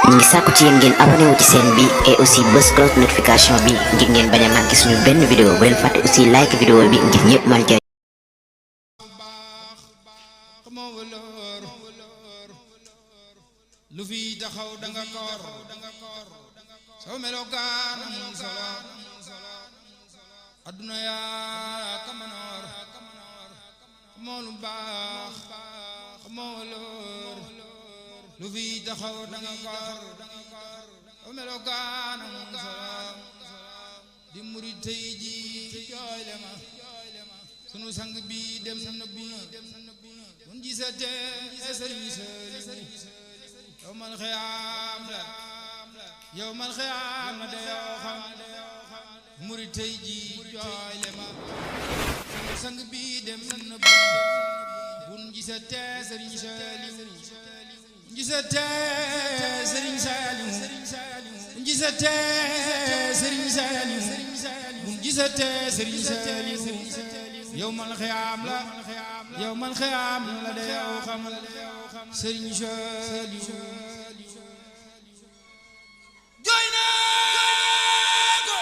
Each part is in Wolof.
ñu ngi sàkku ci yéen ngeen abonné wu ci chaîne bi et aussi bës cloche notification bi ngir ngeen bañ a manqué suñu benn vidéo bu leen fàtte aussi like vidéo bi ngir ñëpp mën cee lu fi taxaw danga koor soo melokaan amul solo adduna yaa kamanoor xamoo lu baax xamoo waloor lu fi taxaw danga koor soo melokaan amul solo di murid tey ji jooy le ma sunu sang bi dem na bu mun gisatee sëriñ yawmal xiyaam la yawmal xiyaam la de yoo xam murid tey ji jooy le ma sunu sang bi dem na bun gisatee sëriñ Saaliw bun gisatee sëriñ Saaliw bun gisatee sëriñ Saaliw bun gisatee sëriñ Saaliw yawmal xiyaam la yawmal xiyaam la de yoo xam sëriñ Saaliw jooy naa ko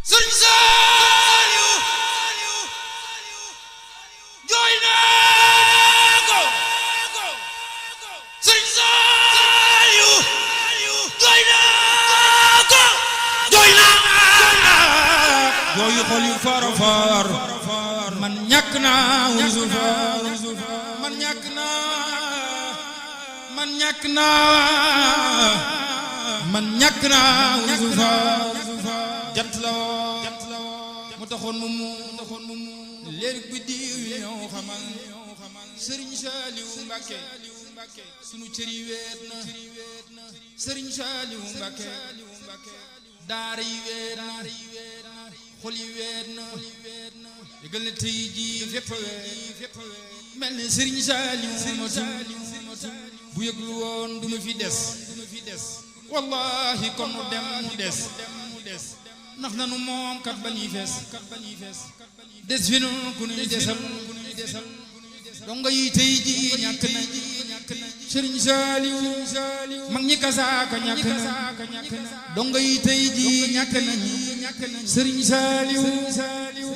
sëriñ Saaliw jooy naa ko sëriñ Saaliw jooy naa ko jooy naa jooyu xol yu faro far man ñàkk naa wusu far man ñàkk naa wusu far jant la woo mu taxoon mu léegi biddiw yi ñëw xamal sëriñ Saaliw Mbàkke sunu cër yi weet na sëriñ Saaliw Mbàkke daara yi weet na xol yi weet na yëgal na tey jii fépp weet mel ne sëriñ Saaliw matul bu yëglu woon du nu fi des wallahi kon mu dem mu des ndax nanu moom kat ba ñuy fees des fi nu ku nuy desal donga yi tey jii ñàkk na sëriñ Saaliw mag ñi kasaaka ñàkk na donga yi tey jii ñàkk na sëriñ Saaliw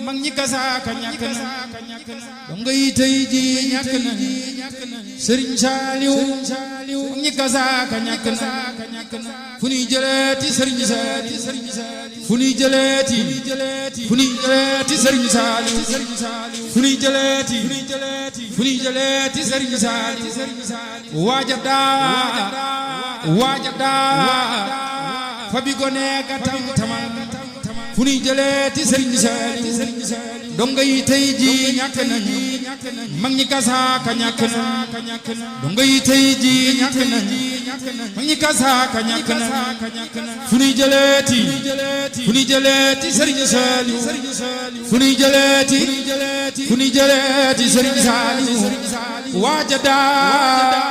mag ñi kasaaka ñàkk na donga yi tey jii ñàkk na sëriñ Saaliw mag ñi kasaaka ñàkk na fu ñuy jëleeti sëriñ Saaliw fu ñuy jëleeti sëriñ Saaliw fu ñuy jëleeti sëriñ Saaliw waaja daa fa bi gone ga tamal fu ñuy jëleeti sëriñ Saaliw donga yi tey ji ñàkk nañu mag ñi kasaaka ñàkk na donga yi tey ji ñàkk nañu mag ñi kasaaka ñàkk na fu ñuy jëleeti sëriñ Saaliw fu ñuy jëleeti sëriñ Saaliw waaja daa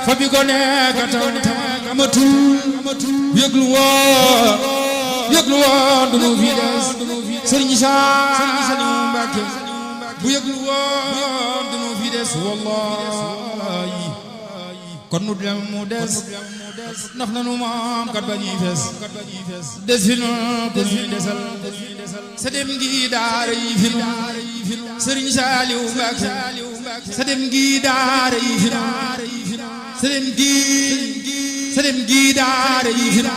fa bi gone ga amatul yëglu woon du nu fi des sëriñ Saaliw Mbàkke bu yëglu woon du nu fi des wallahi kon nu dem mu des ndax nanu moom kat ba ñuy fees des fi nu ku ñuy desal sa dem gi daara yi fi nu sëriñ Saaliw Mbàkke sa dem gi daara yi fi nu sa dem gi daara yi fi nu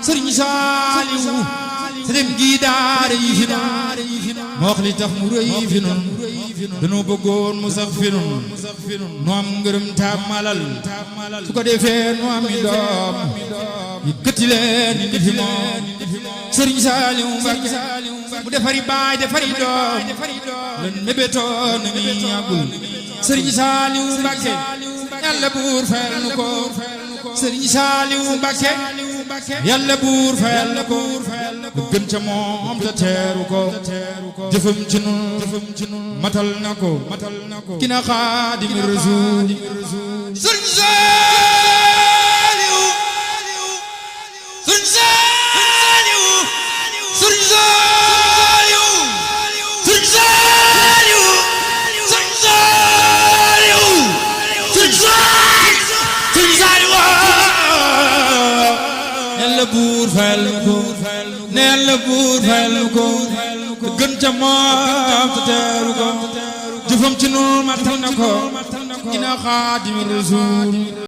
sëriñ Saaliw sa dem gi daara yi fi nu moo wax li tax mu rëy fi nun dañoo bëggoon mu sax fi nun nu am ngërëm tàmmalal su ko defee nu am i doom yëkkati leen indi fi moom sëriñ Saaliw Mbàkke mu defari baay defari doom len mébétoon ni yàggul sëriñ Saaliw Mbàkke yàlla buur fayal nu ko sëriñ Saaliw Mbàkke yàlla buur fayal nu ko ku gën ca moom te teeru ko jëfam ci nun matal na ko ki na Xaadimu Rasuul sëriñ Saaliw sëriñ Saaliw buur fayal nu ko ne yàlla buur fayal nu ko te gën ca moom te teeru ko jëfam ci nu matal na ko ina Xaadimu Rasuul